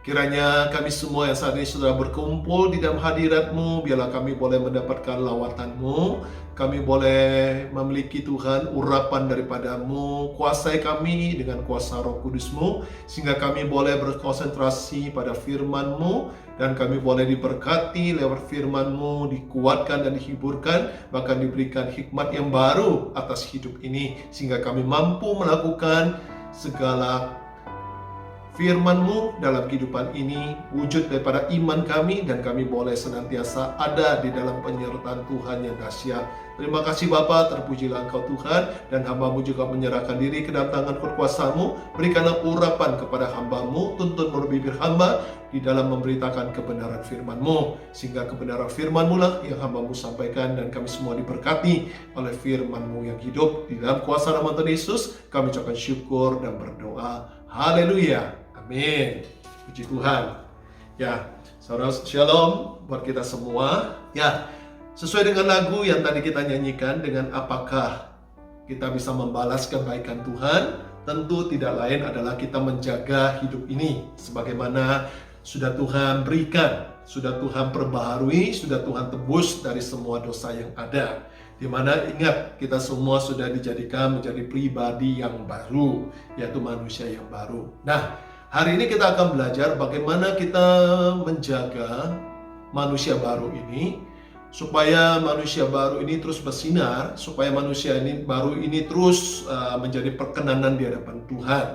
Kiranya kami semua yang saat ini sudah berkumpul di dalam hadirat-Mu, biarlah kami boleh mendapatkan lawatan-Mu, kami boleh memiliki Tuhan urapan daripada-Mu, kuasai kami dengan kuasa Roh Kudus-Mu, sehingga kami boleh berkonsentrasi pada firman-Mu, dan kami boleh diberkati lewat firman-Mu, dikuatkan dan dihiburkan, bahkan diberikan hikmat yang baru atas hidup ini, sehingga kami mampu melakukan segala firman-Mu dalam kehidupan ini, wujud daripada iman kami, dan kami boleh senantiasa ada di dalam penyertaan Tuhan yang dahsyat. Terima kasih Bapa, terpujilah Engkau Tuhan, dan hamba-Mu juga menyerahkan diri ke dalam tangan kuasa-Mu. Berikanlah urapan kepada hamba-Mu, tuntun berbibir hamba di dalam memberitakan kebenaran firman-Mu, sehingga kebenaran firman-Mu lah yang hamba-Mu sampaikan, dan kami semua diberkati oleh firman-Mu yang hidup. Di dalam kuasa nama Tuhan Yesus, kami ucapkan syukur dan berdoa. Haleluya. Amin. Puji Tuhan. Ya, saudara, shalom buat kita semua. Ya, sesuai dengan lagu yang tadi kita nyanyikan, dengan apakah kita bisa membalas kebaikan Tuhan? Tentu tidak lain adalah kita menjaga hidup ini sebagaimana sudah Tuhan berikan, sudah Tuhan perbaharui, sudah Tuhan tebus dari semua dosa yang ada. Di mana ingat, kita semua sudah dijadikan menjadi pribadi yang baru, yaitu manusia yang baru. Nah, hari ini kita akan belajar bagaimana kita menjaga manusia baru ini, supaya manusia baru ini terus bersinar, supaya manusia ini baru ini terus menjadi perkenanan di hadapan Tuhan.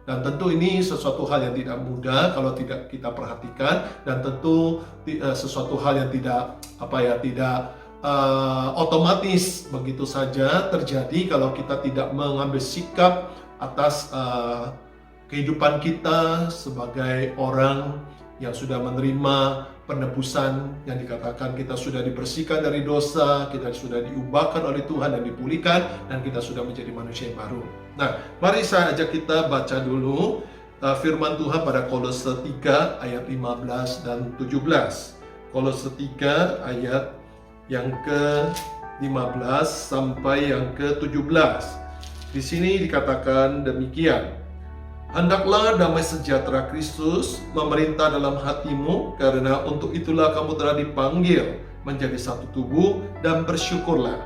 Dan tentu ini sesuatu hal yang tidak mudah kalau tidak kita perhatikan, dan tentu sesuatu hal yang tidak otomatis begitu saja terjadi kalau kita tidak mengambil sikap atas kehidupan kita sebagai orang yang sudah menerima penebusan, yang dikatakan kita sudah dibersihkan dari dosa, kita sudah diubahkan oleh Tuhan dan dipulihkan, dan kita sudah menjadi manusia yang baru. Nah, mari saya ajak kita baca dulu firman Tuhan pada Kolose 3 ayat 15 dan 17. Kolose 3 ayat yang ke-15 sampai yang ke-17. Di sini dikatakan demikian. Hendaklah damai sejahtera Kristus memerintah dalam hatimu, karena untuk itulah kamu telah dipanggil menjadi satu tubuh, dan bersyukurlah.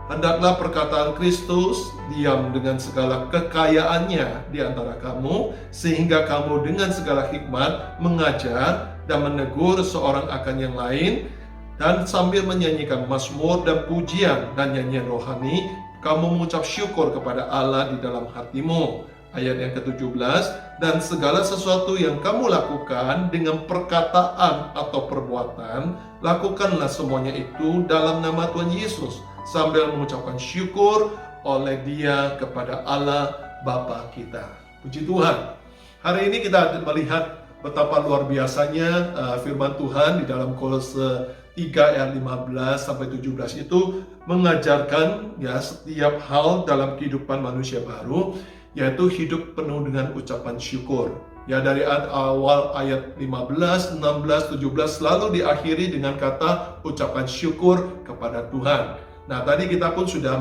Hendaklah perkataan Kristus diam dengan segala kekayaannya di antara kamu, sehingga kamu dengan segala hikmat mengajar dan menegur seorang akan yang lain, dan sambil menyanyikan mazmur dan pujian dan nyanyian rohani, kamu mengucap syukur kepada Allah di dalam hatimu. Ayat yang ke-17, dan segala sesuatu yang kamu lakukan dengan perkataan atau perbuatan, lakukanlah semuanya itu dalam nama Tuhan Yesus, sambil mengucapkan syukur oleh Dia kepada Allah Bapa kita. Puji Tuhan. Hari ini kita melihat betapa luar biasanya firman Tuhan di dalam Kolose 3 ayat 15 sampai 17 itu mengajarkan ya setiap hal dalam kehidupan manusia baru, yaitu hidup penuh dengan ucapan syukur. Ya, dari awal ayat 15, 16, 17 selalu diakhiri dengan kata ucapan syukur kepada Tuhan. Nah, tadi kita pun sudah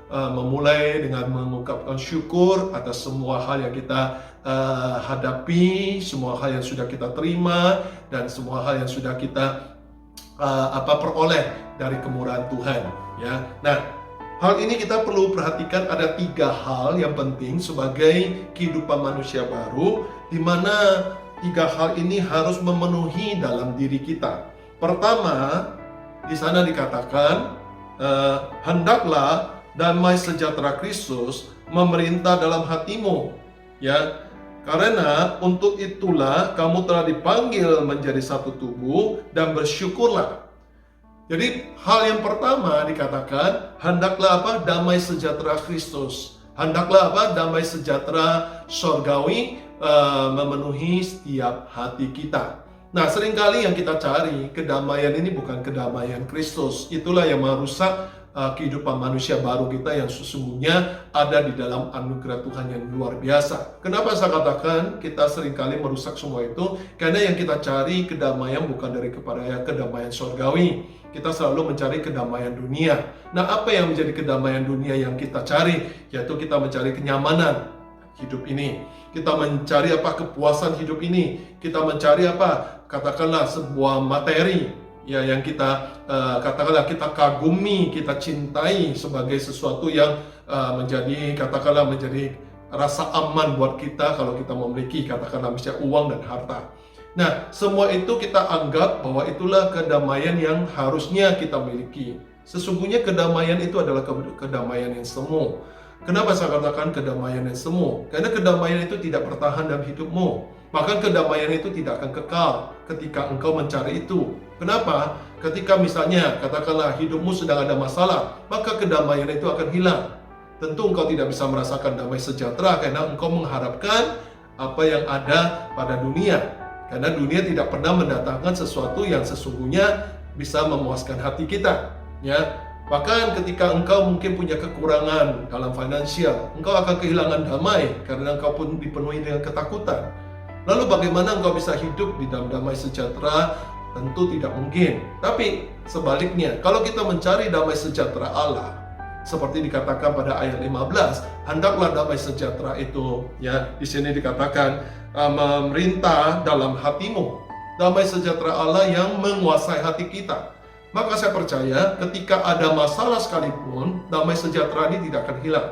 memulai dengan mengungkapkan syukur atas semua hal yang kita hadapi, semua hal yang sudah kita terima, dan semua hal yang sudah kita peroleh dari kemurahan Tuhan. Ya, nah, hal ini kita perlu perhatikan, ada 3 hal yang penting sebagai kehidupan manusia baru, di mana 3 hal ini harus memenuhi dalam diri kita. Pertama, di sana dikatakan hendaklah damai sejahtera Kristus memerintah dalam hatimu, ya. Karena untuk itulah kamu telah dipanggil menjadi satu tubuh, dan bersyukurlah. Jadi hal yang pertama dikatakan, hendaklah damai sejahtera Kristus. Hendaklah damai sejahtera sorgawi memenuhi setiap hati kita. Nah, seringkali yang kita cari kedamaian ini bukan kedamaian Kristus. Itulah yang merusak kehidupan manusia baru kita yang sesungguhnya ada di dalam anugerah Tuhan yang luar biasa. Kenapa saya katakan kita seringkali merusak semua itu? Karena yang kita cari kedamaian bukan dari kepada kedamaian surgawi. Kita selalu mencari kedamaian dunia. Nah, apa yang menjadi kedamaian dunia yang kita cari? Yaitu kita mencari kenyamanan. hidup ini. Kita mencari apa? Kepuasan hidup ini. Kita mencari apa? Katakanlah sebuah materi ya yang kita katakanlah kita kagumi, kita cintai sebagai sesuatu yang menjadi rasa aman buat kita kalau kita memiliki katakanlah misalnya uang dan harta. Nah, semua itu kita anggap bahwa itulah kedamaian yang harusnya kita miliki. Sesungguhnya kedamaian itu adalah kedamaian yang semu. Kenapa saya katakan kedamaian yang semu? Karena kedamaian itu tidak bertahan dalam hidupmu. Bahkan kedamaian itu tidak akan kekal ketika engkau mencari itu. Kenapa? Ketika misalnya katakanlah hidupmu sedang ada masalah, maka kedamaian itu akan hilang. Tentu engkau tidak bisa merasakan damai sejahtera karena engkau mengharapkan apa yang ada pada dunia. Karena dunia tidak pernah mendatangkan sesuatu yang sesungguhnya bisa memuaskan hati kita. Ya, bahkan ketika engkau mungkin punya kekurangan dalam finansial, engkau akan kehilangan damai karena engkau pun dipenuhi dengan ketakutan. Lalu bagaimana engkau bisa hidup di dalam damai sejahtera? Tentu tidak mungkin. Tapi sebaliknya, kalau kita mencari damai sejahtera Allah, seperti dikatakan pada ayat 15, hendaklah damai sejahtera itu, ya, di sini dikatakan memerintah dalam hatimu. Damai sejahtera Allah yang menguasai hati kita. Maka saya percaya ketika ada masalah sekalipun, damai sejahtera ini tidak akan hilang.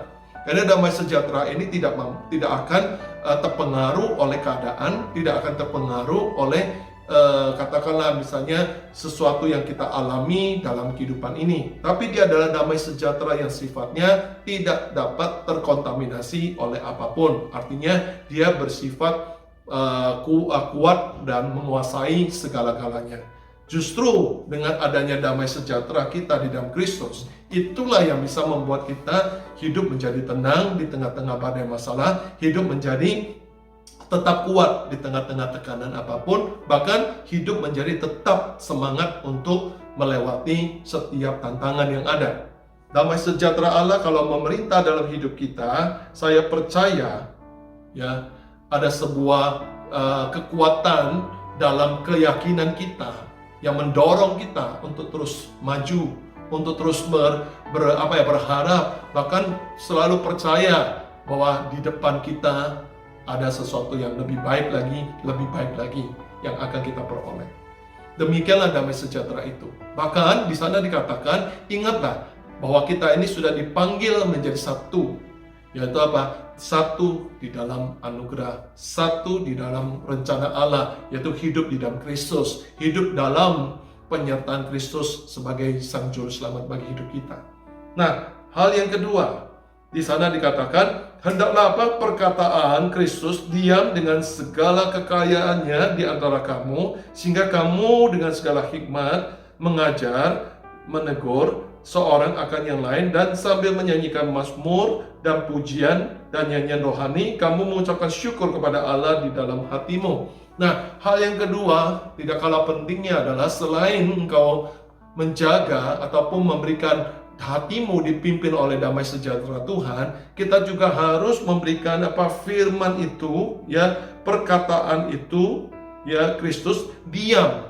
Karena damai sejahtera ini tidak akan terpengaruh oleh keadaan, tidak akan terpengaruh oleh katakanlah misalnya sesuatu yang kita alami dalam kehidupan ini. Tapi dia adalah damai sejahtera yang sifatnya tidak dapat terkontaminasi oleh apapun. Artinya dia bersifat kuat dan menguasai segala-galanya. Justru dengan adanya damai sejahtera kita di dalam Kristus, itulah yang bisa membuat kita hidup menjadi tenang di tengah-tengah badai masalah, hidup menjadi tetap kuat di tengah-tengah tekanan apapun, bahkan hidup menjadi tetap semangat untuk melewati setiap tantangan yang ada. Damai sejahtera Allah kalau memerintah dalam hidup kita, saya percaya ya ada sebuah kekuatan dalam keyakinan kita yang mendorong kita untuk terus maju, untuk terus berharap, bahkan selalu percaya bahwa di depan kita ada sesuatu yang lebih baik lagi yang akan kita peroleh. Demikianlah damai sejahtera itu. Bahkan di sana dikatakan, ingatlah bahwa kita ini sudah dipanggil menjadi satu. Yaitu apa? Satu di dalam anugerah, satu di dalam rencana Allah, yaitu hidup di dalam Kristus, hidup dalam penyertaan Kristus sebagai Sang Juru Selamat bagi hidup kita. Nah, hal yang kedua, di sana dikatakan, hendaklah apa? Perkataan Kristus diam dengan segala kekayaannya di antara kamu, sehingga kamu dengan segala hikmat mengajar, menegur seorang akan yang lain, dan sambil menyanyikan mazmur dan pujian dan nyanyian rohani, kamu mengucapkan syukur kepada Allah di dalam hatimu. Nah, hal yang kedua tidak kalah pentingnya adalah selain engkau menjaga ataupun memberikan hatimu dipimpin oleh damai sejahtera Tuhan, kita juga harus memberikan firman itu, ya, perkataan itu, ya, Kristus diam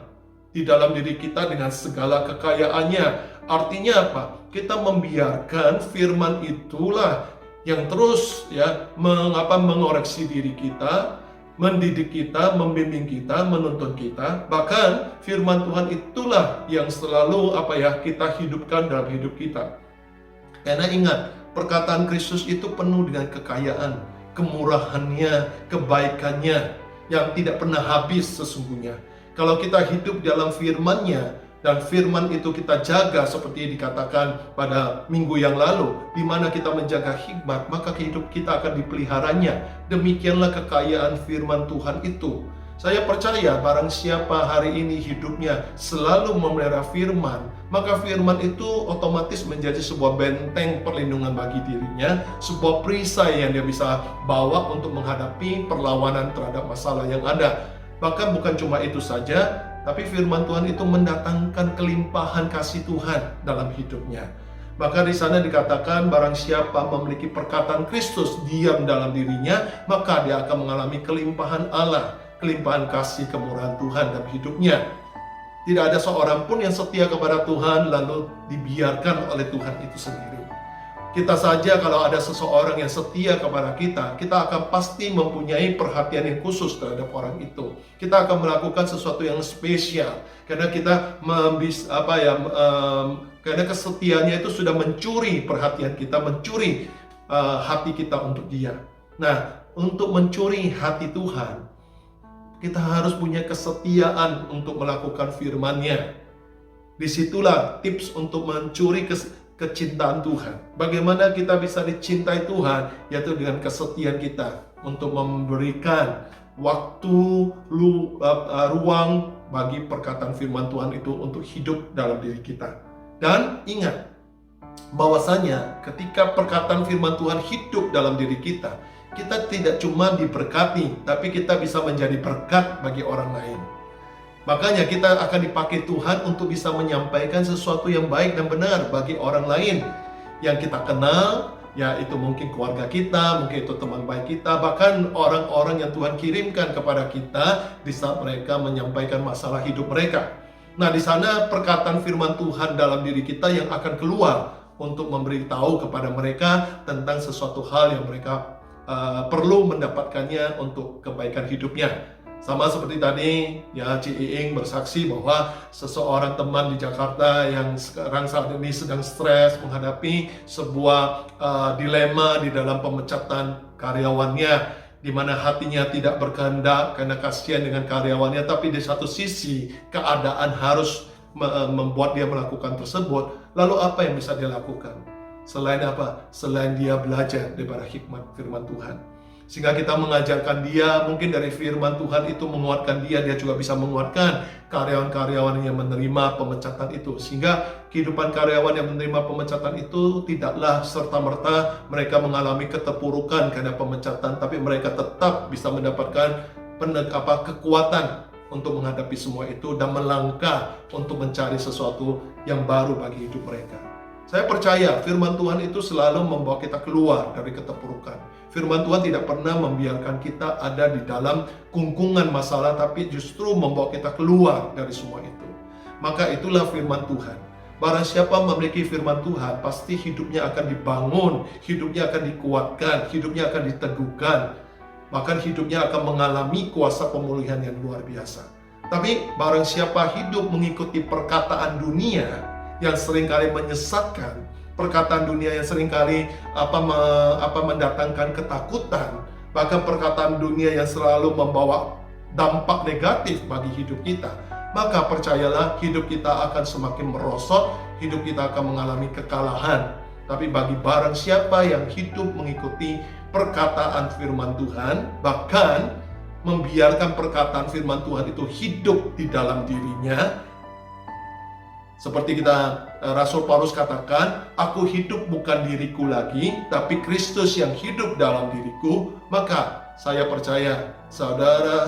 di dalam diri kita dengan segala kekayaannya. Artinya apa? Kita membiarkan firman itulah yang terus ya mengoreksi diri kita, mendidik kita, membimbing kita, menuntun kita. Bahkan firman Tuhan itulah yang selalu kita hidupkan dalam hidup kita. Karena ingat, perkataan Kristus itu penuh dengan kekayaan, kemurahannya, kebaikannya yang tidak pernah habis sesungguhnya. Kalau kita hidup dalam firman-Nya, dan firman itu kita jaga seperti dikatakan pada minggu yang lalu, di mana kita menjaga hikmat, maka hidup kita akan dipeliharanya. Demikianlah kekayaan firman Tuhan itu. Saya percaya barang siapa hari ini hidupnya selalu memelihara firman, maka firman itu otomatis menjadi sebuah benteng perlindungan bagi dirinya, sebuah perisai yang dia bisa bawa untuk menghadapi perlawanan terhadap masalah yang ada. Bahkan bukan cuma itu saja, tapi firman Tuhan itu mendatangkan kelimpahan kasih Tuhan dalam hidupnya. Maka di sana dikatakan barang siapa memiliki perkataan Kristus diam dalam dirinya, maka dia akan mengalami kelimpahan Allah, kelimpahan kasih kemurahan Tuhan dalam hidupnya. Tidak ada seorang pun yang setia kepada Tuhan lalu dibiarkan oleh Tuhan itu sendiri. Kita saja kalau ada seseorang yang setia kepada kita, kita akan pasti mempunyai perhatian yang khusus terhadap orang itu. Kita akan melakukan sesuatu yang spesial karena kita karena kesetiaannya itu sudah mencuri perhatian kita, mencuri hati kita untuk dia. Nah, untuk mencuri hati Tuhan, kita harus punya kesetiaan untuk melakukan firman-Nya. Disitulah tips untuk mencuri kecintaan Tuhan. Bagaimana kita bisa dicintai Tuhan? Yaitu dengan kesetiaan kita untuk memberikan waktu, ruang bagi perkataan firman Tuhan itu untuk hidup dalam diri kita. Dan ingat bahwasanya ketika perkataan firman Tuhan hidup dalam diri kita, kita tidak cuma diberkati, tapi kita bisa menjadi berkat bagi orang lain. Makanya kita akan dipakai Tuhan untuk bisa menyampaikan sesuatu yang baik dan benar bagi orang lain yang kita kenal, ya itu mungkin keluarga kita, mungkin itu teman baik kita, bahkan orang-orang yang Tuhan kirimkan kepada kita di saat mereka menyampaikan masalah hidup mereka. Nah, di sana perkataan firman Tuhan dalam diri kita yang akan keluar untuk memberitahu kepada mereka tentang sesuatu hal yang mereka perlu mendapatkannya untuk kebaikan hidupnya. Sama seperti tadi, ya Ci Iing bersaksi bahwa seseorang teman di Jakarta yang sekarang saat ini sedang stres menghadapi sebuah dilema di dalam pemecatan karyawannya, di mana hatinya tidak berkehendak karena kasihan dengan karyawannya, tapi di satu sisi keadaan harus membuat dia melakukan tersebut. Lalu apa yang bisa dia lakukan? Selain apa? Selain dia belajar daripada hikmat firman Tuhan. Sehingga kita mengajarkan dia, mungkin dari firman Tuhan itu menguatkan dia juga bisa menguatkan karyawan-karyawan yang menerima pemecatan itu. Sehingga kehidupan karyawan yang menerima pemecatan itu tidaklah serta-merta mereka mengalami keterpurukan karena pemecatan, tapi mereka tetap bisa mendapatkan kekuatan untuk menghadapi semua itu dan melangkah untuk mencari sesuatu yang baru bagi hidup mereka. Saya percaya firman Tuhan itu selalu membawa kita keluar dari keterpurukan. Firman Tuhan tidak pernah membiarkan kita ada di dalam kungkungan masalah, tapi justru membawa kita keluar dari semua itu. Maka itulah firman Tuhan. Barang siapa memiliki firman Tuhan, pasti hidupnya akan dibangun, hidupnya akan dikuatkan, hidupnya akan diteguhkan. Bahkan hidupnya akan mengalami kuasa pemulihan yang luar biasa. Tapi barang siapa hidup mengikuti perkataan dunia, yang seringkali menyesatkan, perkataan dunia yang seringkali mendatangkan ketakutan, bahkan perkataan dunia yang selalu membawa dampak negatif bagi hidup kita, maka percayalah hidup kita akan semakin merosot, hidup kita akan mengalami kekalahan. Tapi bagi barang siapa yang hidup mengikuti perkataan firman Tuhan, bahkan membiarkan perkataan firman Tuhan itu hidup di dalam dirinya, seperti Rasul Paulus katakan, aku hidup bukan diriku lagi, tapi Kristus yang hidup dalam diriku. Maka saya percaya saudara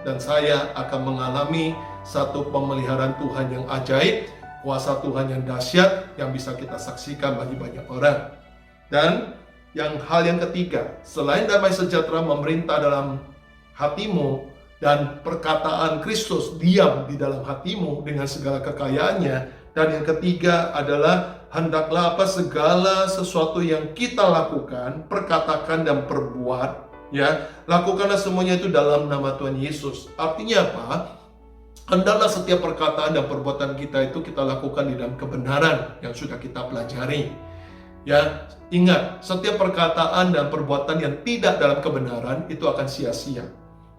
dan saya akan mengalami satu pemeliharaan Tuhan yang ajaib, kuasa Tuhan yang dahsyat yang bisa kita saksikan bagi banyak orang. Dan hal yang ketiga, selain damai sejahtera memerintah dalam hatimu, dan perkataan Kristus diam di dalam hatimu dengan segala kekayaannya. Dan yang ketiga adalah hendaklah segala sesuatu yang kita lakukan, perkatakan dan perbuat, ya, lakukanlah semuanya itu dalam nama Tuhan Yesus. Artinya apa? Hendaklah setiap perkataan dan perbuatan kita itu kita lakukan di dalam kebenaran yang sudah kita pelajari. Ya, ingat, setiap perkataan dan perbuatan yang tidak dalam kebenaran itu akan sia-sia.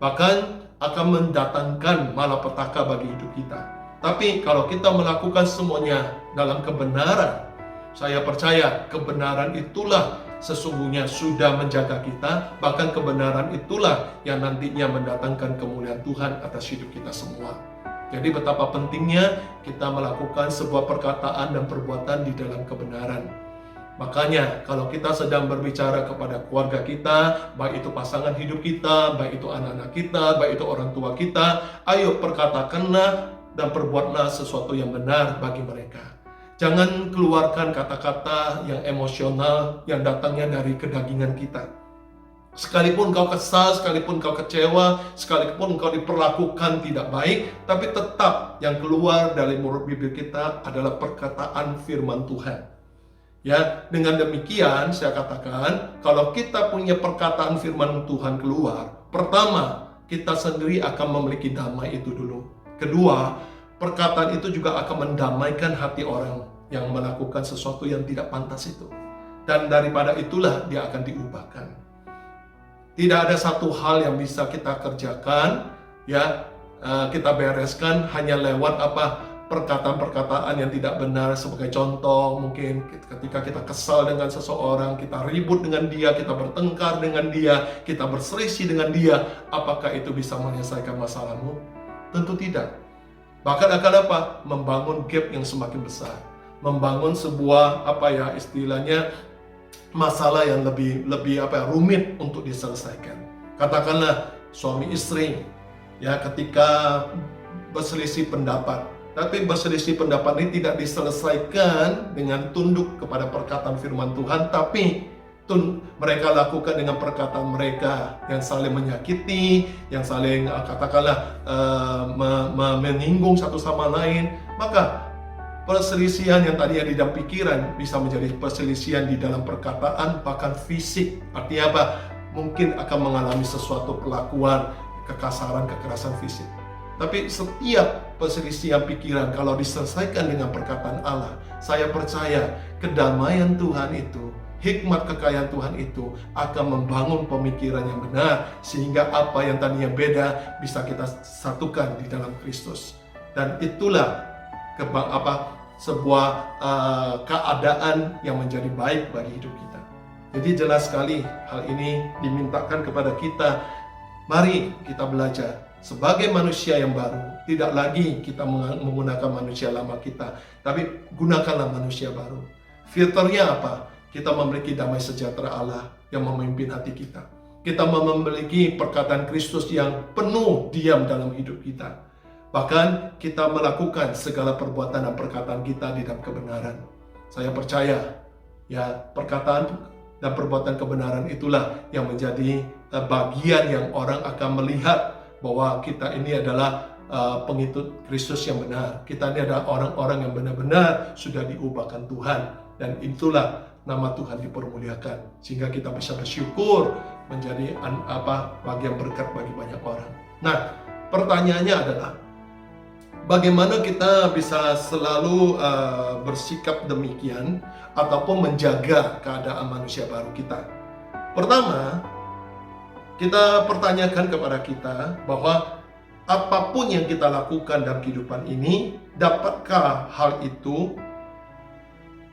Bahkan akan mendatangkan malapetaka bagi hidup kita. Tapi kalau kita melakukan semuanya dalam kebenaran, saya percaya kebenaran itulah sesungguhnya sudah menjaga kita. Bahkan kebenaran itulah yang nantinya mendatangkan kemuliaan Tuhan atas hidup kita semua. Jadi betapa pentingnya kita melakukan sebuah perkataan dan perbuatan di dalam kebenaran. Makanya kalau kita sedang berbicara kepada keluarga kita, baik itu pasangan hidup kita, baik itu anak-anak kita, baik itu orang tua kita, ayo perkatakanlah dan perbuatlah sesuatu yang benar bagi mereka. Jangan keluarkan kata-kata yang emosional yang datangnya dari kedagingan kita. Sekalipun kau kesal, sekalipun kau kecewa, sekalipun kau diperlakukan tidak baik, tapi tetap yang keluar dari mulut bibir kita adalah perkataan firman Tuhan. Ya, dengan demikian saya katakan, kalau kita punya perkataan firman Tuhan keluar, pertama, kita sendiri akan memiliki damai itu dulu. Kedua, perkataan itu juga akan mendamaikan hati orang yang melakukan sesuatu yang tidak pantas itu. Dan daripada itulah dia akan diubahkan. Tidak ada satu hal yang bisa kita kerjakan, ya, kita bereskan hanya lewat perkataan-perkataan yang tidak benar. Sebagai contoh, mungkin ketika kita kesal dengan seseorang, kita ribut dengan dia, kita bertengkar dengan dia, kita berselisih dengan dia, apakah itu bisa menyelesaikan masalahmu? Tentu tidak. Bahkan akan membangun gap yang semakin besar, membangun sebuah istilahnya masalah yang lebih rumit untuk diselesaikan. Katakanlah suami istri, ya, ketika berselisih pendapat, tapi berselisih pendapat ini tidak diselesaikan dengan tunduk kepada perkataan firman Tuhan, tapi mereka lakukan dengan perkataan mereka yang saling menyakiti, yang saling menyinggung satu sama lain. Maka perselisihan yang tadinya di dalam pikiran bisa menjadi perselisihan di dalam perkataan, bahkan fisik. Artinya mungkin akan mengalami sesuatu perlakuan, kekerasan fisik. Tapi setiap perselisihan pikiran kalau diselesaikan dengan perkataan Allah, saya percaya kedamaian Tuhan itu, hikmat kekayaan Tuhan itu akan membangun pemikiran yang benar, sehingga apa yang tadinya beda bisa kita satukan di dalam Kristus. Dan itulah sebuah keadaan yang menjadi baik bagi hidup kita. Jadi jelas sekali hal ini dimintakan kepada kita. Mari kita belajar sebagai manusia yang baru. Tidak lagi kita menggunakan manusia lama kita, tapi gunakanlah manusia baru. Filternya apa? Kita memiliki damai sejahtera Allah yang memimpin hati kita. Kita memiliki perkataan Kristus yang penuh diam dalam hidup kita. Bahkan kita melakukan segala perbuatan dan perkataan kita di dalam kebenaran. Saya percaya, ya, perkataan dan perbuatan kebenaran itulah yang menjadi bagian yang orang akan melihat bahwa kita ini adalah pengikut Kristus yang benar. Kita ini adalah orang-orang yang benar-benar sudah diubahkan Tuhan, dan itulah nama Tuhan dipermuliakan, sehingga kita bisa bersyukur menjadi bagian berkat bagi banyak orang. Nah, pertanyaannya adalah bagaimana kita bisa selalu bersikap demikian ataupun menjaga keadaan manusia baru kita? Pertama, kita pertanyakan kepada kita bahwa apapun yang kita lakukan dalam kehidupan ini, dapatkah hal itu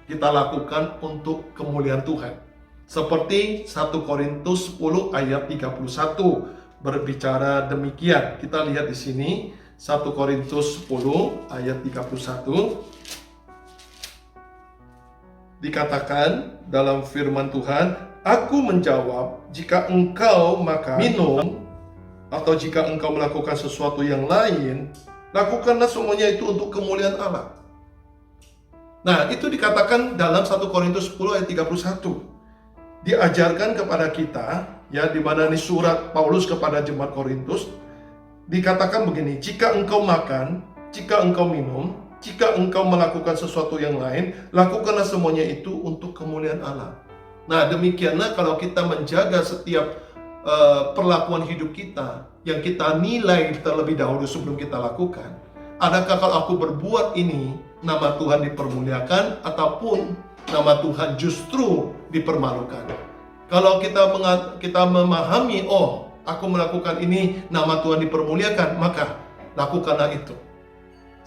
kita lakukan untuk kemuliaan Tuhan? Seperti 1 Korintus 10 ayat 31 berbicara demikian. Kita lihat di sini 1 Korintus 10 ayat 31. Dikatakan dalam firman Tuhan, "Aku menjawab, jika engkau makan, minum, atau jika engkau melakukan sesuatu yang lain, lakukanlah semuanya itu untuk kemuliaan Allah." Nah, itu dikatakan dalam 1 Korintus 10 ayat 31. Diajarkan kepada kita, ya, di mana ini surat Paulus kepada jemaat Korintus, dikatakan begini, jika engkau makan, jika engkau minum, jika engkau melakukan sesuatu yang lain, lakukanlah semuanya itu untuk kemuliaan Allah. Nah, demikianlah kalau kita menjaga setiap perlakuan hidup kita yang kita nilai terlebih dahulu sebelum kita lakukan. Adakah kalau aku berbuat ini, nama Tuhan dipermuliakan ataupun nama Tuhan justru dipermalukan? Kalau kita memahami, oh, aku melakukan ini, nama Tuhan dipermuliakan, maka lakukanlah itu.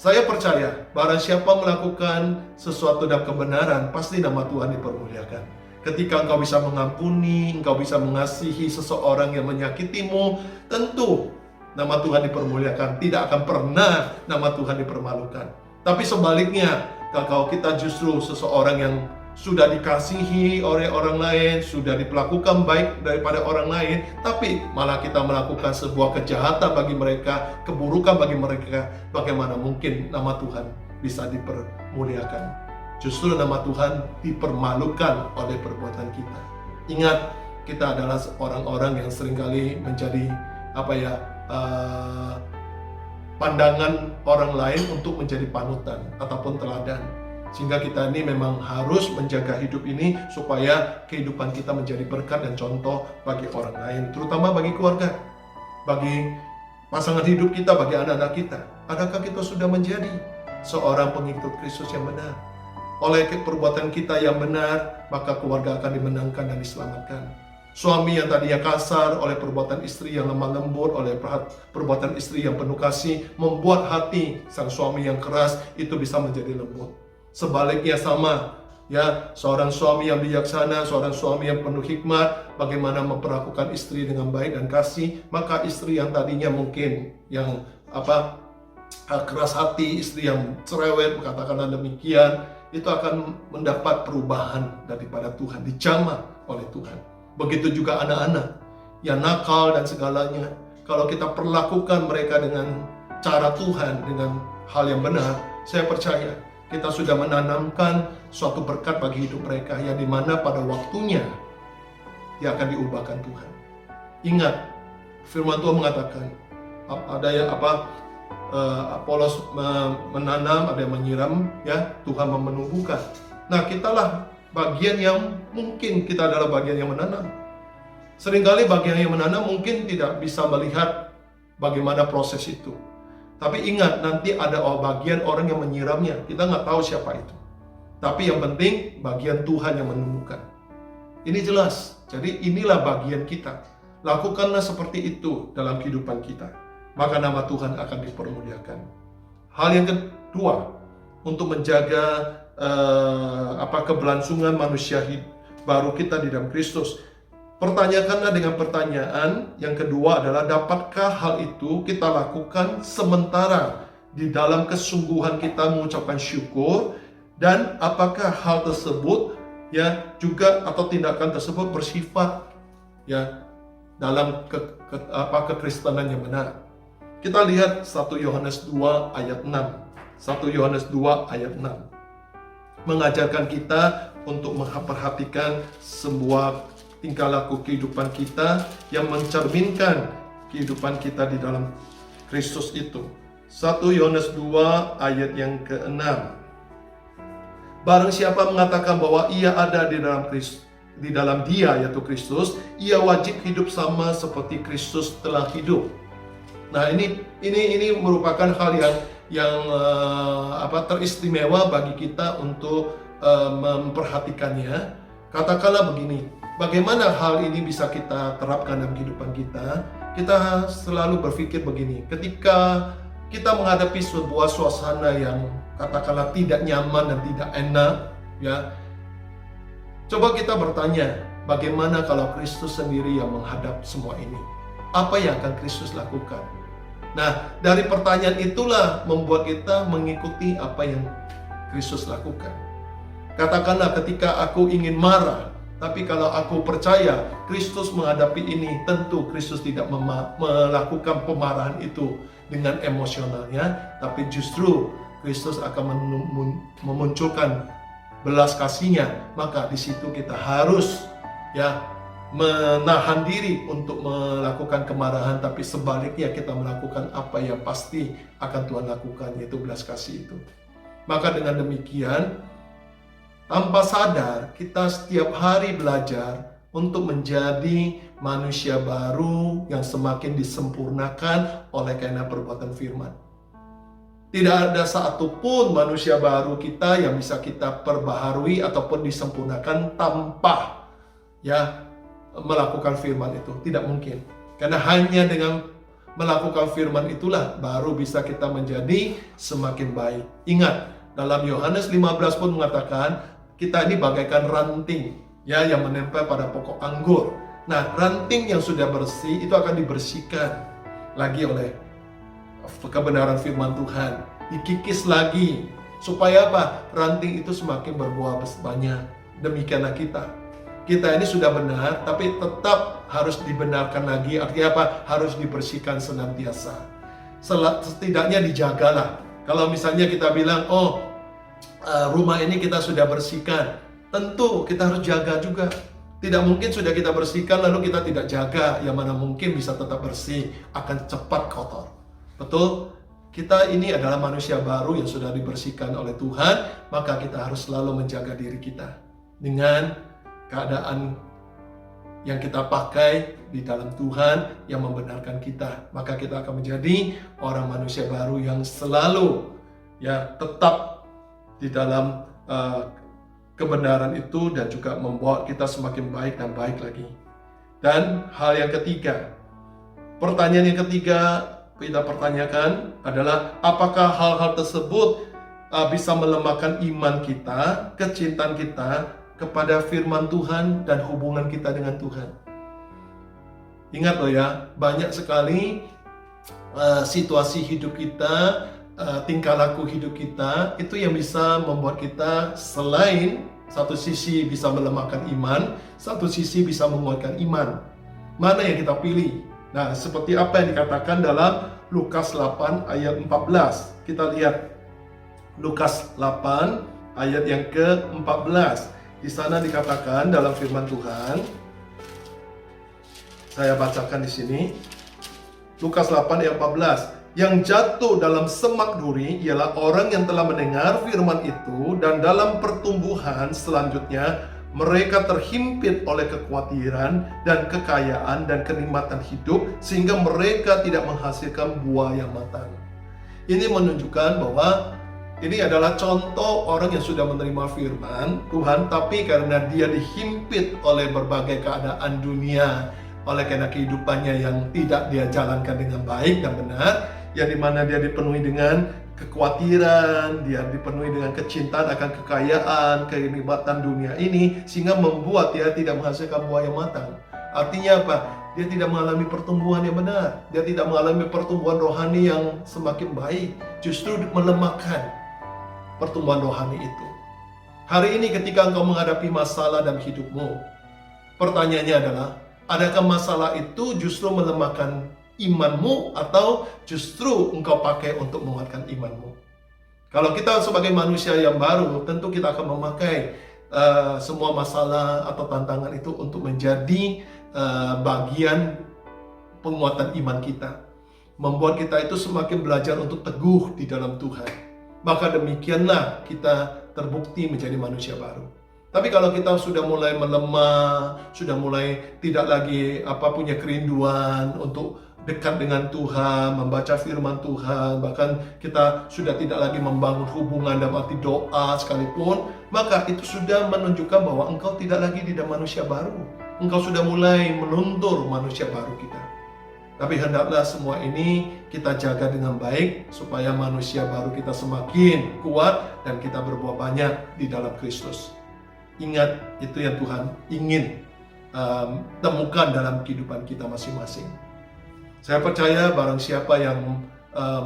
Saya percaya, barang siapa melakukan sesuatu dalam kebenaran, pasti nama Tuhan dipermuliakan. Ketika engkau bisa mengampuni, engkau bisa mengasihi seseorang yang menyakitimu, tentu nama Tuhan dipermuliakan. Tidak akan pernah nama Tuhan dipermalukan. Tapi sebaliknya, kalau kita justru seseorang yang sudah dikasihi oleh orang lain, sudah diperlakukan baik daripada orang lain, tapi malah kita melakukan sebuah kejahatan bagi mereka, keburukan bagi mereka, bagaimana mungkin nama Tuhan bisa dipermuliakan? Justru nama Tuhan dipermalukan oleh perbuatan kita. Ingat, kita adalah orang-orang yang seringkali menjadi pandangan orang lain untuk menjadi panutan ataupun teladan. Sehingga kita ini memang harus menjaga hidup ini supaya kehidupan kita menjadi berkat dan contoh bagi orang lain, terutama bagi keluarga, bagi pasangan hidup kita, bagi anak-anak kita. Adakah kita sudah menjadi seorang pengikut Kristus yang benar? Oleh perbuatan kita yang benar, maka keluarga akan dimenangkan dan diselamatkan. Suami yang tadinya kasar oleh perbuatan istri yang lemah lembut, oleh perbuatan istri yang penuh kasih, membuat hati sang suami yang keras itu bisa menjadi lembut. Sebaliknya sama, ya, seorang suami yang bijaksana, seorang suami yang penuh hikmat, bagaimana memperlakukan istri dengan baik dan kasih, maka istri yang tadinya mungkin yang keras hati, istri yang cerewet, katakanlah demikian, itu akan mendapat perubahan daripada Tuhan, dijamah oleh Tuhan. Begitu juga anak-anak yang nakal dan segalanya. Kalau kita perlakukan mereka dengan cara Tuhan, dengan hal yang benar, saya percaya kita sudah menanamkan suatu berkat bagi hidup mereka, yang dimana pada waktunya dia akan diubahkan Tuhan. Ingat, firman Tuhan mengatakan ada yang Apolos menanam, ada yang menyiram, ya, Tuhan menumbuhkan. Nah, kitalah bagian yang mungkin kita adalah bagian yang menanam. Seringkali bagian yang menanam mungkin tidak bisa melihat bagaimana proses itu. Tapi ingat, nanti ada bagian orang yang menyiramnya. Kita nggak tahu siapa itu. Tapi yang penting bagian Tuhan yang menumbuhkan. Ini jelas. Jadi inilah bagian kita. Lakukanlah seperti itu dalam kehidupan kita. Maka nama Tuhan akan dipermuliakan. Hal yang kedua, untuk menjaga keberlangsungan manusia baru kita di dalam Kristus, pertanyakanlah dengan pertanyaan yang kedua adalah, dapatkah hal itu kita lakukan sementara di dalam kesungguhan kita mengucapkan syukur, dan apakah hal tersebut ya juga atau tindakan tersebut bersifat ya dalam kekristenan yang benar. Kita lihat 1 Yohanes 2 ayat 6. 1 Yohanes 2 ayat 6 mengajarkan kita untuk memperhatikan sebuah tingkah laku kehidupan kita yang mencerminkan kehidupan kita di dalam Kristus itu. 1 Yohanes 2 ayat yang ke-6. Barang siapa mengatakan bahwa ia ada di dalam Dia, yaitu Kristus, ia wajib hidup sama seperti Kristus telah hidup. Nah, ini merupakan hal yang teristimewa bagi kita untuk memperhatikannya. Katakanlah begini, bagaimana hal ini bisa kita terapkan dalam kehidupan kita? Kita selalu berpikir begini, ketika kita menghadapi sebuah suasana yang katakanlah tidak nyaman dan tidak enak, ya, coba kita bertanya, bagaimana kalau Kristus sendiri yang menghadap semua ini? Apa yang akan Kristus lakukan? Nah, dari pertanyaan itulah membuat kita mengikuti apa yang Kristus lakukan. Katakanlah ketika aku ingin marah, tapi kalau aku percaya Kristus menghadapi ini, tentu Kristus tidak melakukan pemarahan itu dengan emosionalnya, tapi justru Kristus akan memunculkan belas kasihnya. Maka di situ kita harus menahan diri untuk melakukan kemarahan, tapi sebaliknya kita melakukan apa yang pasti akan Tuhan lakukan, yaitu belas kasih itu. Maka dengan demikian, tanpa sadar kita setiap hari belajar untuk menjadi manusia baru yang semakin disempurnakan oleh karena perbuatan firman. Tidak ada satupun manusia baru kita yang bisa kita perbaharui ataupun disempurnakan tanpa melakukan firman itu. Tidak mungkin. Karena hanya dengan melakukan firman itulah baru bisa kita menjadi semakin baik. Ingat, dalam Yohanes 15 pun mengatakan kita ini bagaikan ranting yang menempel pada pokok anggur. Nah, ranting yang sudah bersih itu akan dibersihkan lagi oleh kebenaran firman Tuhan. Dikikis lagi supaya apa? Ranting itu semakin berbuah banyak. Demikianlah kita. Kita ini sudah benar, tapi tetap harus dibenarkan lagi. Artinya apa? Harus dibersihkan senantiasa. Setidaknya dijagalah. Kalau misalnya kita bilang, rumah ini kita sudah bersihkan, tentu kita harus jaga juga. Tidak mungkin sudah kita bersihkan lalu kita tidak jaga. Yang mana mungkin bisa tetap bersih, akan cepat kotor. Betul? kita ini adalah manusia baru yang sudah dibersihkan oleh Tuhan, maka kita harus selalu menjaga diri kita dengan keadaan yang kita pakai di dalam Tuhan yang membenarkan kita. Maka kita akan menjadi orang manusia baru yang selalu tetap di dalam kebenaran itu, dan juga membawa kita semakin baik dan baik lagi. Dan hal yang ketiga, pertanyaan yang ketiga kita pertanyakan adalah, apakah hal-hal tersebut bisa melemahkan iman kita, kecintaan kita kepada firman Tuhan dan hubungan kita dengan Tuhan? Ingat loh ya, banyak sekali situasi hidup kita, tingkah laku hidup kita itu yang bisa membuat kita selain satu sisi bisa melemahkan iman, satu sisi bisa menguatkan iman. Mana yang kita pilih? Nah, seperti apa yang dikatakan dalam Lukas 8 ayat 14. Kita lihat Lukas 8 ayat yang ke-14. Di sana dikatakan dalam firman Tuhan, saya bacakan di sini. Lukas 8 ayat 14. Yang jatuh dalam semak duri ialah orang yang telah mendengar firman itu, dan dalam pertumbuhan selanjutnya mereka terhimpit oleh kekhawatiran dan kekayaan dan kenikmatan hidup, sehingga mereka tidak menghasilkan buah yang matang. Ini menunjukkan bahwa ini adalah contoh orang yang sudah menerima firman Tuhan, tapi karena dia dihimpit oleh berbagai keadaan dunia, oleh karena kehidupannya yang tidak dia jalankan dengan baik dan benar, yang dimana dia dipenuhi dengan kekhawatiran, dia dipenuhi dengan kecintaan akan kekayaan, kenikmatan dunia ini, sehingga membuat dia tidak menghasilkan buah yang matang. Artinya apa? Dia tidak mengalami pertumbuhan yang benar, dia tidak mengalami pertumbuhan rohani yang semakin baik, justru melemahkan pertumbuhan rohani itu. Hari ini ketika engkau menghadapi masalah dalam hidupmu, pertanyaannya adalah, adakah masalah itu justru melemahkan imanmu, atau justru engkau pakai untuk menguatkan imanmu? Kalau kita sebagai manusia yang baru, tentu kita akan memakai semua masalah atau tantangan itu untuk menjadi bagian penguatan iman kita, membuat kita itu semakin belajar untuk teguh di dalam Tuhan. Maka demikianlah kita terbukti menjadi manusia baru. Tapi kalau kita sudah mulai melemah, sudah mulai tidak lagi punya kerinduan untuk dekat dengan Tuhan, membaca firman Tuhan, bahkan kita sudah tidak lagi membangun hubungan dalam arti doa sekalipun, maka itu sudah menunjukkan bahwa engkau tidak lagi di dalam manusia baru. Engkau sudah mulai meluntur manusia baru kita. Tapi hendaklah semua ini kita jaga dengan baik, supaya manusia baru kita semakin kuat dan kita berbuah banyak di dalam Kristus. Ingat, itu yang Tuhan ingin temukan dalam kehidupan kita masing-masing. Saya percaya barang siapa yang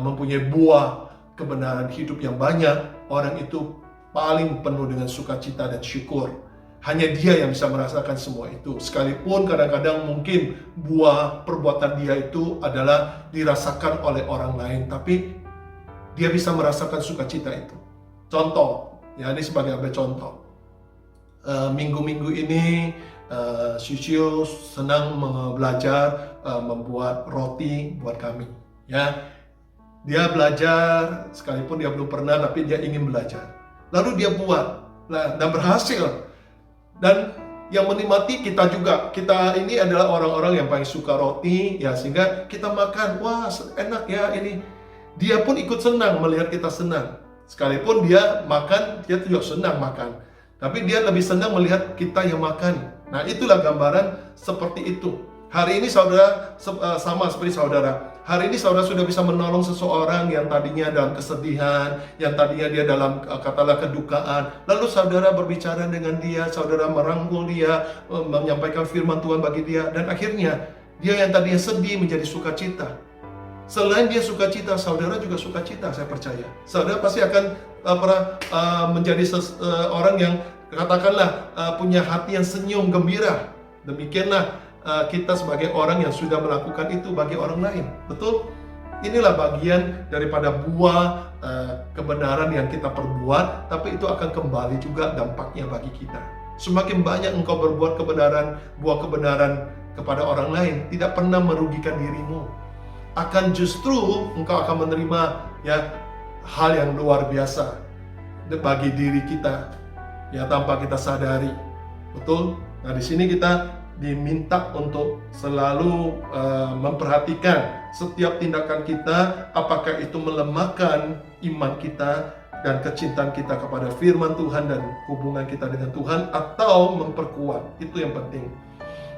mempunyai buah kebenaran hidup yang banyak, orang itu paling penuh dengan sukacita dan syukur. Hanya dia yang bisa merasakan semua itu. Sekalipun kadang-kadang mungkin buah perbuatan dia itu adalah dirasakan oleh orang lain, tapi dia bisa merasakan sukacita itu. Contoh, ya ini sebagai contoh. Minggu-minggu ini Syuciu senang belajar membuat roti buat kami. Ya, dia belajar sekalipun dia belum pernah, tapi dia ingin belajar. Lalu dia buat dan berhasil. Dan yang menikmati kita juga. Kita ini adalah orang-orang yang paling suka roti, ya, sehingga kita makan, wah enak ya ini. Dia pun ikut senang melihat kita senang. Sekalipun dia makan, dia juga senang makan. Tapi dia lebih senang melihat kita yang makan. Nah, itulah gambaran seperti itu. Hari ini saudara sama seperti saudara. Hari ini saudara sudah bisa menolong seseorang yang tadinya dalam kesedihan, yang tadinya dia dalam katalah kedukaan. Lalu saudara berbicara dengan dia, saudara merangkul dia, menyampaikan firman Tuhan bagi dia, dan akhirnya dia yang tadinya sedih menjadi sukacita. Selain dia sukacita, saudara juga sukacita, saya percaya. Saudara pasti akan menjadi orang yang katakanlah punya hati yang senyum gembira. Demikianlah kita sebagai orang yang sudah melakukan itu bagi orang lain. Betul? Inilah bagian daripada buah kebenaran yang kita perbuat, tapi itu akan kembali juga dampaknya bagi kita. Semakin banyak engkau berbuat kebenaran, buah kebenaran kepada orang lain, tidak pernah merugikan dirimu. akan justru engkau akan menerima ya hal yang luar biasa bagi diri kita ya tanpa kita sadari. Betul? Nah, di sini kita diminta untuk selalu memperhatikan setiap tindakan kita, apakah itu melemahkan iman kita dan kecintaan kita kepada firman Tuhan dan hubungan kita dengan Tuhan, atau memperkuat. Itu yang penting.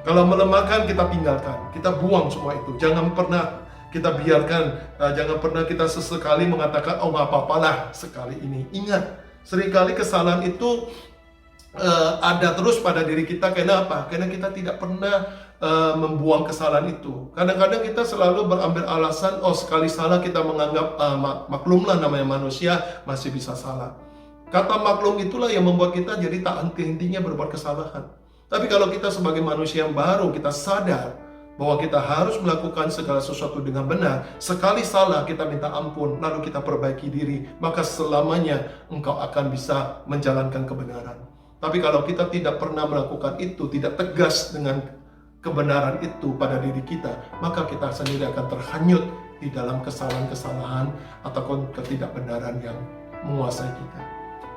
Kalau melemahkan, kita tinggalkan, kita buang semua itu. Jangan pernah kita biarkan, jangan pernah kita sesekali mengatakan, oh nggak apa-apalah sekali ini. Ingat, seringkali kesalahan itu ada terus pada diri kita. Karena apa? Karena kita tidak pernah membuang kesalahan itu. Kadang-kadang kita selalu berambil alasan, oh sekali salah kita menganggap maklumlah, namanya manusia masih bisa salah. Kata maklum itulah yang membuat kita jadi tak henti-hentinya berbuat kesalahan. Tapi kalau kita sebagai manusia yang baru, kita sadar bahwa kita harus melakukan segala sesuatu dengan benar. Sekali salah kita minta ampun, lalu kita perbaiki diri, maka selamanya engkau akan bisa menjalankan kebenaran. Tapi kalau kita tidak pernah melakukan itu, tidak tegas dengan kebenaran itu pada diri kita, maka kita sendiri akan terhanyut di dalam kesalahan-kesalahan ataupun ketidakbenaran yang menguasai kita.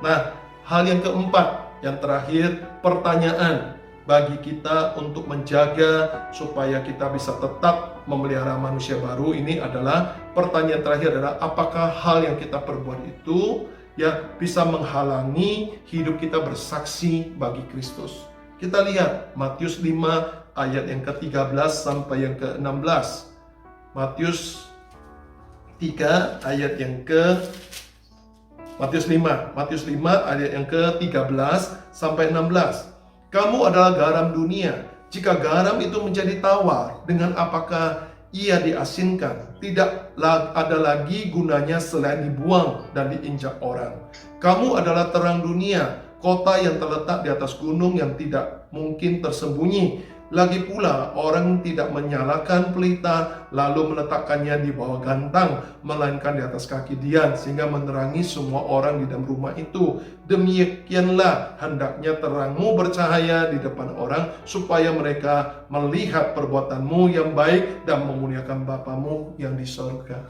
Nah, hal yang keempat, yang terakhir, pertanyaan bagi kita untuk menjaga supaya kita bisa tetap memelihara manusia baru ini adalah, pertanyaan terakhir adalah, apakah hal yang kita perbuat itu ya bisa menghalangi hidup kita bersaksi bagi Kristus. Kita lihat Matius 5 ayat yang ke-13 sampai yang ke-16. Matius 3 ayat yang Matius 5 ayat yang ke-13 sampai 16. Kamu adalah garam dunia. Jika garam itu menjadi tawar, dengan apakah ia diasinkan? Tidak ada lagi gunanya selain dibuang dan diinjak orang. Kamu adalah terang dunia, kota yang terletak di atas gunung yang tidak mungkin tersembunyi. Lagi pula, orang tidak menyalakan pelita lalu meletakkannya di bawah gantang, melainkan di atas kaki dian, sehingga menerangi semua orang di dalam rumah itu. Demikianlah hendaknya terangmu bercahaya di depan orang, supaya mereka melihat perbuatanmu yang baik dan memuliakan Bapamu yang di sorga.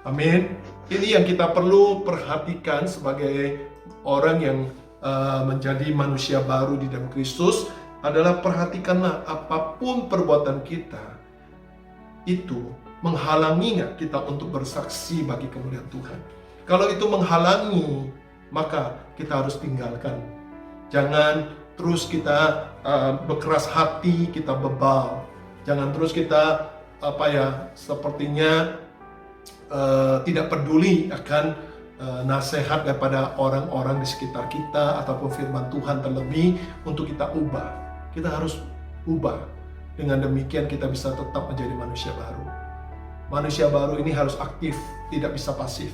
Amin. Ini yang kita perlu perhatikan sebagai orang yang menjadi manusia baru di dalam Kristus, adalah perhatikanlah apapun perbuatan kita itu menghalangi nggak kita untuk bersaksi bagi kemuliaan Tuhan. Kalau itu menghalangi, maka kita harus tinggalkan. Jangan terus kita berkeras hati, kita bebal. Jangan terus kita sepertinya tidak peduli akan nasihat daripada orang-orang di sekitar kita ataupun firman Tuhan, terlebih untuk kita ubah. Kita harus ubah. Dengan demikian kita bisa tetap menjadi manusia baru. Manusia baru ini harus aktif, tidak bisa pasif.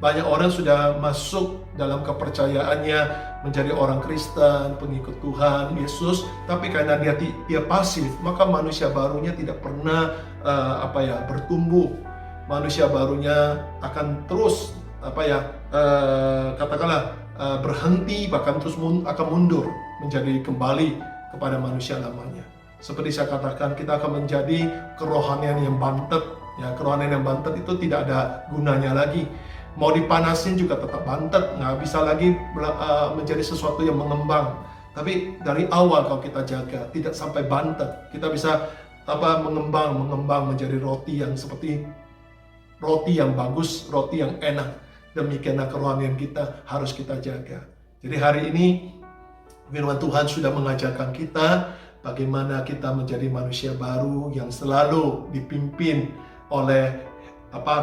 Banyak orang sudah masuk dalam kepercayaannya menjadi orang Kristen, pengikut Tuhan Yesus, tapi karena dia pasif, maka manusia barunya tidak pernah bertumbuh. Manusia barunya akan terus berhenti, bahkan terus akan mundur menjadi kembali kepada manusia lamanya. Seperti saya katakan, kita akan menjadi kerohanian yang bantet. Ya, kerohanian yang bantet itu tidak ada gunanya lagi. Mau dipanasin juga tetap bantet, nggak bisa lagi menjadi sesuatu yang mengembang. Tapi dari awal kalau kita jaga, tidak sampai bantet, kita bisa mengembang menjadi roti yang seperti roti yang bagus, roti yang enak. Demikianlah kerohanian kita harus kita jaga. Jadi hari ini firman Tuhan sudah mengajarkan kita bagaimana kita menjadi manusia baru yang selalu dipimpin oleh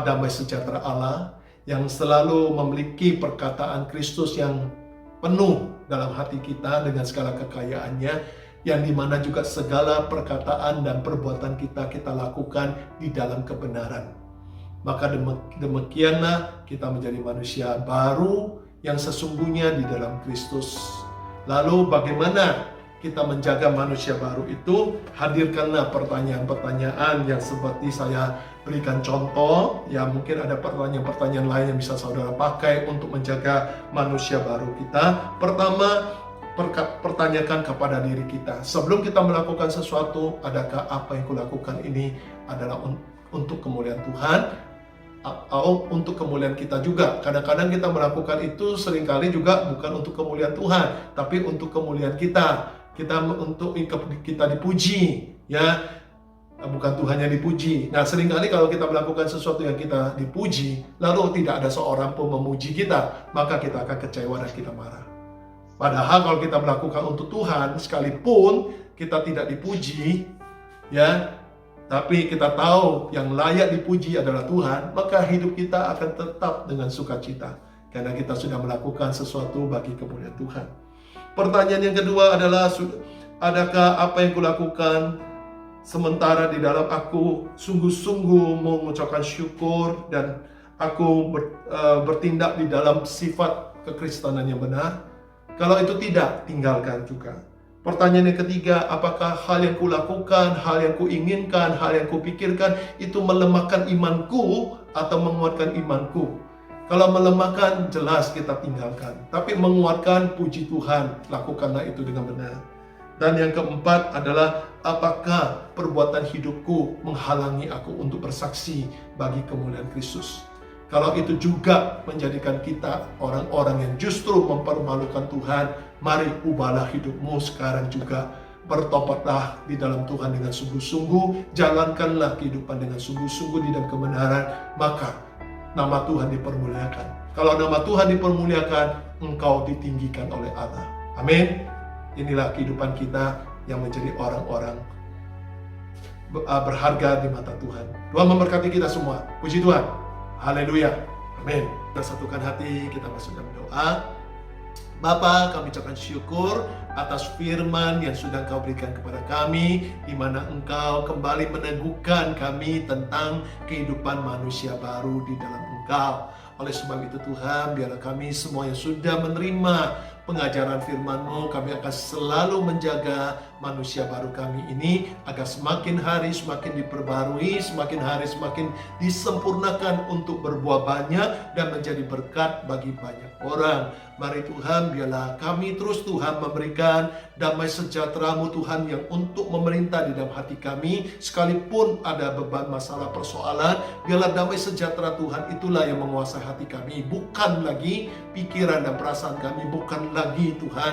damai sejahtera Allah, yang selalu memiliki perkataan Kristus yang penuh dalam hati kita dengan segala kekayaannya, yang dimana juga segala perkataan dan perbuatan kita lakukan di dalam kebenaran. Maka demikianlah kita menjadi manusia baru yang sesungguhnya di dalam Kristus. Lalu bagaimana kita menjaga manusia baru itu? Hadirkanlah pertanyaan-pertanyaan yang seperti saya berikan contoh. Ya, mungkin ada pertanyaan-pertanyaan lain yang bisa saudara pakai untuk menjaga manusia baru kita. Pertama, pertanyakan kepada diri kita. Sebelum kita melakukan sesuatu, adakah apa yang kulakukan ini adalah untuk kemuliaan Tuhan atau untuk kemuliaan kita juga. Kadang-kadang kita melakukan itu seringkali juga bukan untuk kemuliaan Tuhan, tapi untuk kemuliaan kita. Untuk kita dipuji, ya, bukan Tuhan yang dipuji. Nah, seringkali kalau kita melakukan sesuatu yang kita dipuji, lalu tidak ada seorang pun memuji kita, maka kita akan kecewa dan kita marah. Padahal kalau kita melakukan untuk Tuhan, sekalipun kita tidak dipuji, ya, tapi kita tahu yang layak dipuji adalah Tuhan, maka hidup kita akan tetap dengan sukacita. Karena kita sudah melakukan sesuatu bagi kemuliaan Tuhan. Pertanyaan yang kedua adalah, adakah apa yang kulakukan sementara di dalam aku sungguh-sungguh mengucapkan syukur dan aku bertindak di dalam sifat kekristenan yang benar? Kalau itu tidak, tinggalkan juga. Pertanyaan yang ketiga, apakah hal yang kulakukan, hal yang kuinginkan, hal yang kupikirkan itu melemahkan imanku atau menguatkan imanku? Kalau melemahkan, jelas kita tinggalkan. Tapi menguatkan, puji Tuhan, lakukanlah itu dengan benar. Dan yang keempat adalah, apakah perbuatan hidupku menghalangi aku untuk bersaksi bagi kemuliaan Kristus? Kalau itu juga menjadikan kita orang-orang yang justru mempermalukan Tuhan, mari ubahlah hidupmu sekarang juga. Bertobatlah di dalam Tuhan dengan sungguh-sungguh, jalankanlah kehidupan dengan sungguh-sungguh di dalam kebenaran, maka nama Tuhan dipermuliakan. Kalau nama Tuhan dipermuliakan, engkau ditinggikan oleh Allah. Amin. Inilah kehidupan kita yang menjadi orang-orang berharga di mata Tuhan. Tuhan memberkati kita semua. Puji Tuhan. Haleluya. Amin. Kita satukan hati, kita masuk dalam doa. Bapa, kami ucapkan syukur atas firman yang sudah Engkau berikan kepada kami, di mana Engkau kembali meneguhkan kami tentang kehidupan manusia baru di dalam Engkau. Oleh sebab itu Tuhan, biarlah kami semua yang sudah menerima pengajaran firman-Mu, kami akan selalu menjaga manusia baru kami ini agar semakin hari semakin diperbarui, semakin hari semakin disempurnakan untuk berbuah banyak dan menjadi berkat bagi banyak orang. Mari Tuhan, biarlah kami terus Tuhan memberikan damai sejahtera-Mu Tuhan yang untuk memerintah di dalam hati kami. Sekalipun ada beban, masalah, persoalan, biarlah damai sejahtera Tuhan itulah yang menguasai hati kami. Bukan lagi pikiran dan perasaan kami, bukan lagi Tuhan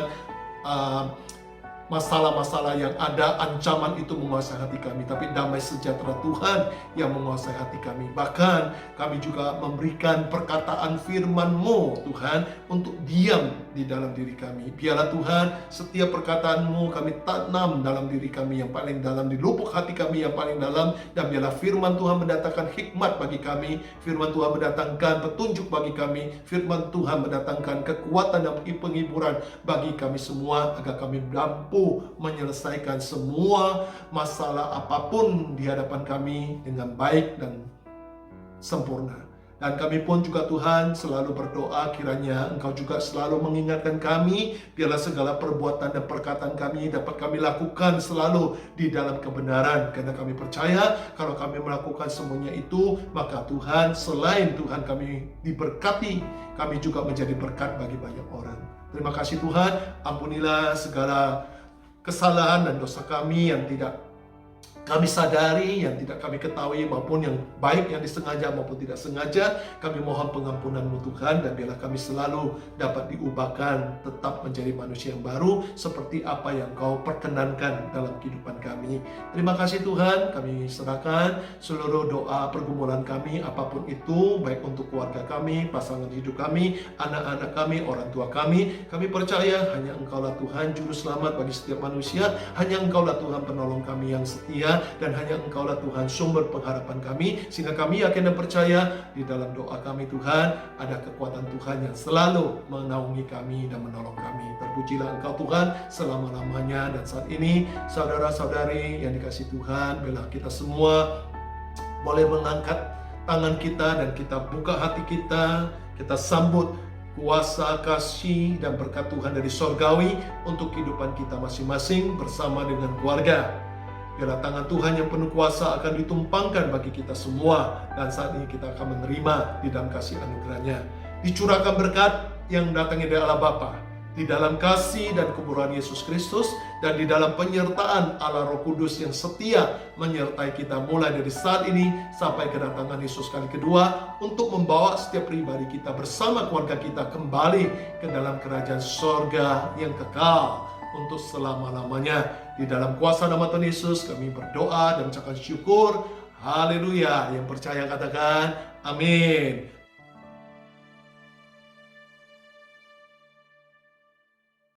masalah-masalah yang ada, ancaman itu menguasai hati kami, tapi damai sejahtera Tuhan yang menguasai hati kami. Bahkan kami juga memberikan perkataan firman-Mu Tuhan untuk diam di dalam diri kami. Biarlah Tuhan setiap perkataan-Mu kami tanam dalam diri kami yang paling dalam, di lubuk hati kami yang paling dalam, dan biarlah firman Tuhan mendatangkan hikmat bagi kami, firman Tuhan mendatangkan petunjuk bagi kami, firman Tuhan mendatangkan kekuatan dan penghiburan bagi kami semua, agar kami mampu menyelesaikan semua masalah apapun di hadapan kami dengan baik dan sempurna. Dan kami pun juga Tuhan selalu berdoa kiranya Engkau juga selalu mengingatkan kami, biarlah segala perbuatan dan perkataan kami dapat kami lakukan selalu di dalam kebenaran, karena kami percaya kalau kami melakukan semuanya itu, maka Tuhan, selain Tuhan kami diberkati, kami juga menjadi berkat bagi banyak orang. Terima kasih Tuhan, ampunilah segala kesalahan dan dosa kami yang tidak kami sadari, yang tidak kami ketahui, maupun yang baik yang disengaja maupun tidak sengaja. Kami mohon pengampunan-Mu Tuhan, dan biarlah kami selalu dapat diubahkan tetap menjadi manusia yang baru seperti apa yang Kau perkenankan dalam kehidupan kami. Terima kasih Tuhan, kami serahkan seluruh doa pergumulan kami apapun itu, baik untuk keluarga kami, pasangan hidup kami, anak-anak kami, orang tua kami. Kami percaya hanya Engkau-lah Tuhan juru selamat bagi setiap manusia, hanya Engkau-lah Tuhan penolong kami yang setia, dan hanya Engkau-lah Tuhan sumber pengharapan kami, sehingga kami yakin dan percaya di dalam doa kami Tuhan ada kekuatan Tuhan yang selalu menaungi kami dan menolong kami. Terpujilah Engkau Tuhan selama-lamanya. Dan saat ini saudara-saudari yang dikasihi Tuhan, biarlah kita semua boleh mengangkat tangan kita dan kita buka hati kita, kita sambut kuasa, kasih, dan berkat Tuhan dari sorgawi untuk kehidupan kita masing-masing bersama dengan keluarga. Biarlah tangan Tuhan yang penuh kuasa akan ditumpangkan bagi kita semua, dan saat ini kita akan menerima di dalam kasih anugerahnya. Dicurahkan berkat yang datangnya dari Allah Bapa, di dalam kasih dan kemurahan Yesus Kristus, dan di dalam penyertaan Allah Roh Kudus yang setia menyertai kita mulai dari saat ini sampai kedatangan Yesus kali kedua, untuk membawa setiap pribadi kita bersama keluarga kita kembali ke dalam kerajaan sorga yang kekal untuk selama-lamanya. Di dalam kuasa nama Tuhan Yesus kami berdoa dan mengucapkan syukur. Haleluya. Yang percaya katakan amin.